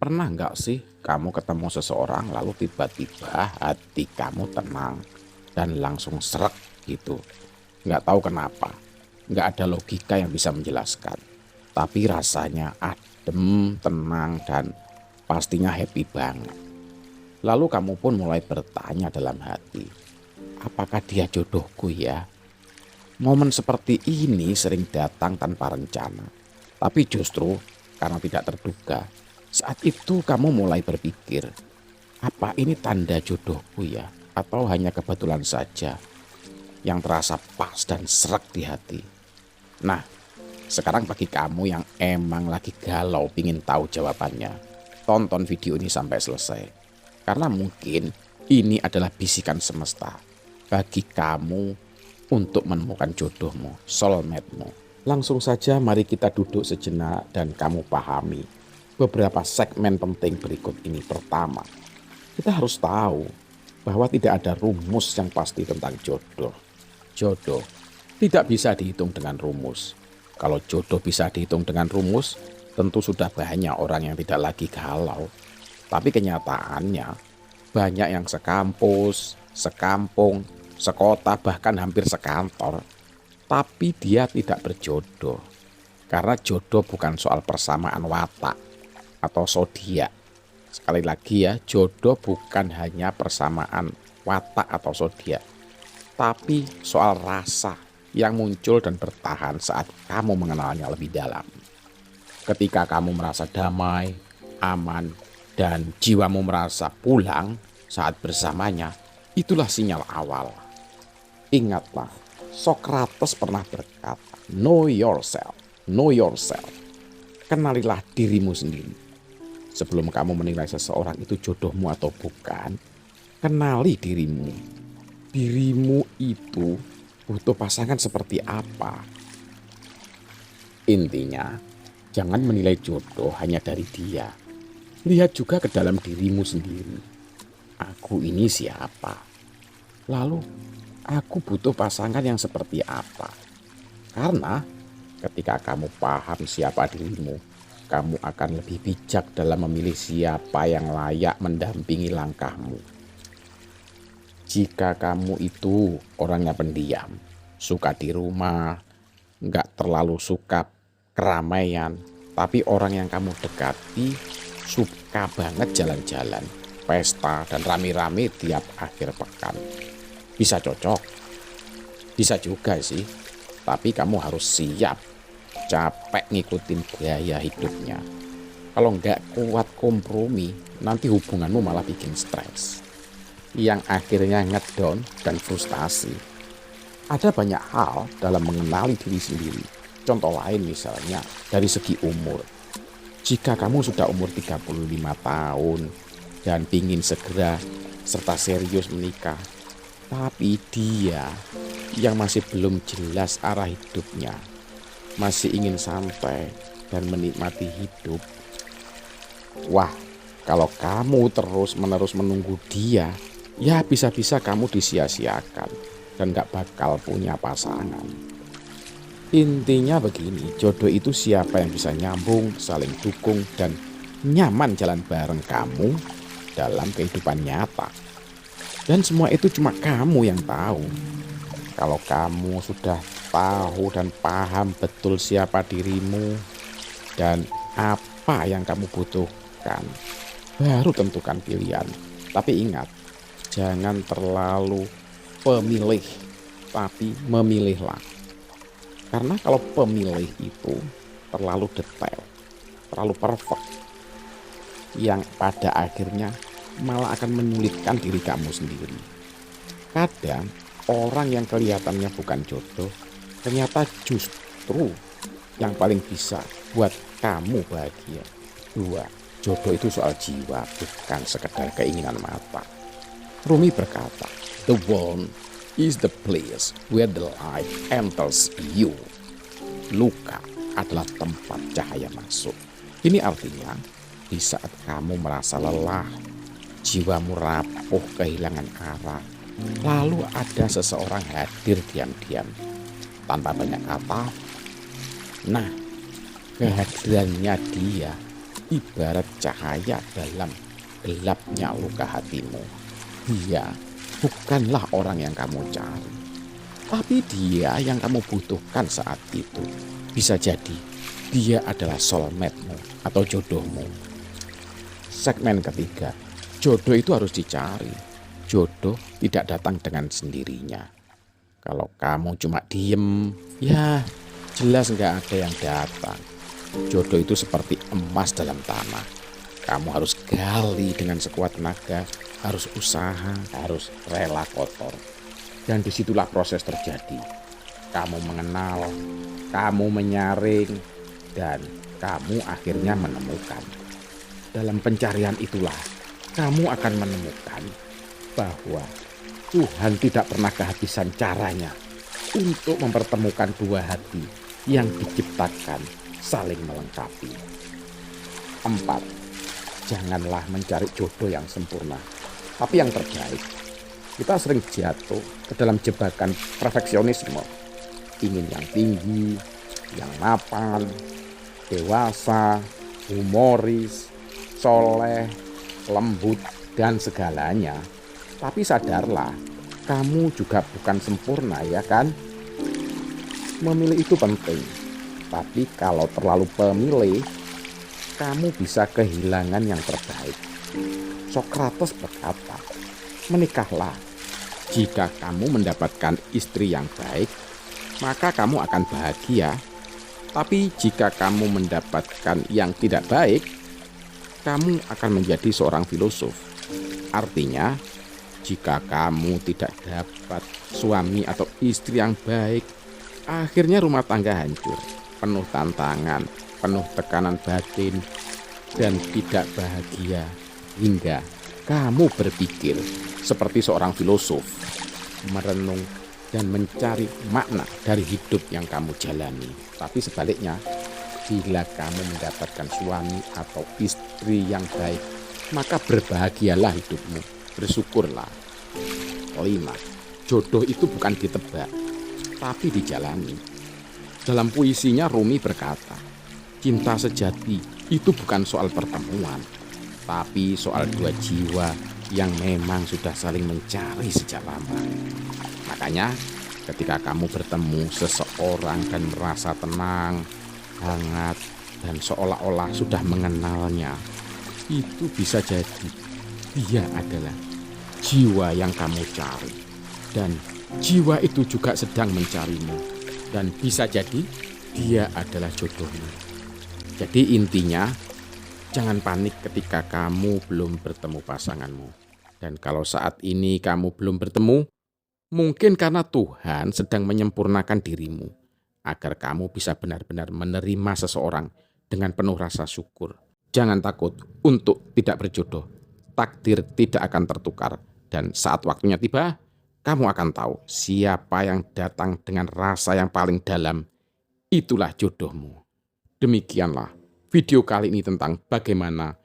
Pernah nggak sih kamu ketemu seseorang lalu tiba-tiba hati kamu tenang dan langsung sreg gitu? Nggak tahu kenapa, nggak ada logika yang bisa menjelaskan. Tapi rasanya adem, tenang, dan pastinya happy banget. Lalu kamu pun mulai bertanya dalam hati, apakah dia jodohku ya? Momen seperti ini sering datang tanpa rencana. Tapi justru karena tidak terduga, saat itu kamu mulai berpikir, apa ini tanda jodohku ya? Atau hanya kebetulan saja yang terasa pas dan serak di hati? Nah, sekarang bagi kamu yang emang lagi galau pingin tahu jawabannya, tonton video ini sampai selesai. Karena mungkin ini adalah bisikan semesta bagi kamu untuk menemukan jodohmu, soulmate-mu. Langsung saja mari kita duduk sejenak dan kamu pahami beberapa segmen penting berikut ini. Pertama, kita harus tahu bahwa tidak ada rumus yang pasti tentang jodoh. Jodoh tidak bisa dihitung dengan rumus. Kalau jodoh bisa dihitung dengan rumus, tentu sudah banyak orang yang tidak lagi galau. Tapi kenyataannya, banyak yang sekampus, sekampung, sekota, bahkan hampir sekantor. Tapi dia tidak berjodoh. Karena jodoh bukan soal persamaan watak atau zodiak. Sekali lagi ya, jodoh bukan hanya persamaan watak atau zodiak, tapi soal rasa yang muncul dan bertahan saat kamu mengenalnya lebih dalam. Ketika kamu merasa damai, aman, dan jiwamu merasa pulang saat bersamanya, itulah sinyal awal. Ingatlah, Socrates pernah berkata, know yourself, know yourself. Kenalilah dirimu sendiri. Sebelum kamu menilai seseorang itu jodohmu atau bukan, kenali dirimu. Dirimu itu butuh pasangan seperti apa? Intinya, jangan menilai jodoh hanya dari dia. Lihat juga ke dalam dirimu sendiri. Aku ini siapa? Lalu, aku butuh pasangan yang seperti apa? Karena ketika kamu paham siapa dirimu, kamu akan lebih bijak dalam memilih siapa yang layak mendampingi langkahmu. Jika kamu itu orangnya pendiam, suka di rumah, nggak terlalu suka keramaian, tapi orang yang kamu dekati suka banget jalan-jalan, pesta, dan rame-rame tiap akhir pekan. Bisa cocok, bisa juga sih, tapi kamu harus siap, capek ngikutin gaya hidupnya. Kalau nggak kuat kompromi, nanti hubunganmu malah bikin stres, yang akhirnya ngedown dan frustasi. Ada banyak hal dalam mengenali diri sendiri. Contoh lain misalnya dari segi umur. Jika kamu sudah umur 35 tahun dan ingin segera serta serius menikah, tapi dia yang masih belum jelas arah hidupnya, masih ingin santai dan menikmati hidup. Wah, kalau kamu terus-menerus menunggu dia, ya bisa-bisa kamu disia-siakan dan gak bakal punya pasangan. Intinya begini, jodoh itu siapa yang bisa nyambung, saling dukung, dan nyaman jalan bareng kamu dalam kehidupan nyata. Dan semua itu cuma kamu yang tahu. Kalau kamu sudah tahu dan paham betul siapa dirimu dan apa yang kamu butuhkan, baru tentukan pilihan. Tapi ingat, jangan terlalu pemilih, tapi memilihlah. Karena kalau pemilih itu terlalu detail, terlalu perfect, yang pada akhirnya malah akan menyulitkan diri kamu sendiri. Kadang orang yang kelihatannya bukan jodoh, ternyata justru yang paling bisa buat kamu bahagia. 2. Jodoh itu soal jiwa, bukan sekedar keinginan mata. Rumi berkata, the world is the place where the light enters you. Luka adalah tempat cahaya masuk. Ini artinya di saat kamu merasa lelah, jiwamu rapuh, kehilangan arah, lalu ada seseorang hadir diam-diam tanpa banyak kata. Nah, kehadirannya dia ibarat cahaya dalam gelapnya luka hatimu. Dia bukanlah orang yang kamu cari, tapi dia yang kamu butuhkan saat itu. Bisa jadi dia adalah soulmate-mu atau jodohmu. Segmen ketiga, jodoh itu harus dicari. Jodoh tidak datang dengan sendirinya. Kalau kamu cuma diem, ya jelas nggak ada yang datang. Jodoh itu seperti emas dalam tanah. Kamu harus gali dengan sekuat tenaga, harus usaha, harus rela kotor. Dan disitulah proses terjadi. Kamu mengenal, kamu menyaring, dan kamu akhirnya menemukan. Dalam pencarian itulah kamu akan menemukan bahwa Tuhan tidak pernah kehabisan caranya untuk mempertemukan dua hati yang diciptakan saling melengkapi. 4. Janganlah mencari jodoh yang sempurna, tapi yang terbaik. Kita sering jatuh ke dalam jebakan perfeksionisme. Ingin yang tinggi, yang mapan, dewasa, humoris, soleh, lembut, dan segalanya. Tapi sadarlah, kamu juga bukan sempurna, ya kan? Memilih itu penting. Tapi kalau terlalu pemilih, kamu bisa kehilangan yang terbaik. Sokrates berkata, menikahlah. Jika kamu mendapatkan istri yang baik, maka kamu akan bahagia. Tapi jika kamu mendapatkan yang tidak baik, kamu akan menjadi seorang filosof. Artinya, jika kamu tidak dapat suami atau istri yang baik, akhirnya rumah tangga hancur, penuh tantangan, penuh tekanan batin, dan tidak bahagia. Hingga kamu berpikir seperti seorang filosof, merenung dan mencari makna dari hidup yang kamu jalani. Tapi sebaliknya, bila kamu mendapatkan suami atau istri yang baik, maka berbahagialah hidupmu, bersyukurlah. 5. Jodoh itu bukan ditebak, tapi dijalani. Dalam puisinya Rumi berkata, cinta sejati itu bukan soal pertemuan, tapi soal dua jiwa yang memang sudah saling mencari sejak lama. Makanya ketika kamu bertemu seseorang dan merasa tenang, hangat, dan seolah-olah sudah mengenalnya, itu bisa jadi dia adalah jiwa yang kamu cari. Dan jiwa itu juga sedang mencarimu. Dan bisa jadi dia adalah jodohmu. Jadi intinya, jangan panik ketika kamu belum bertemu pasanganmu. Dan kalau saat ini kamu belum bertemu, mungkin karena Tuhan sedang menyempurnakan dirimu, agar kamu bisa benar-benar menerima seseorang dengan penuh rasa syukur. Jangan takut untuk tidak berjodoh. Takdir tidak akan tertukar. Dan saat waktunya tiba, kamu akan tahu siapa yang datang dengan rasa yang paling dalam. Itulah jodohmu. Demikianlah video kali ini tentang bagaimana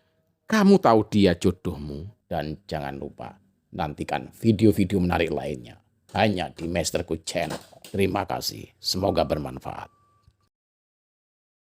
kamu tahu dia jodohmu. Dan jangan lupa nantikan video-video menarik lainnya hanya di Masterku Channel. Terima kasih, semoga bermanfaat.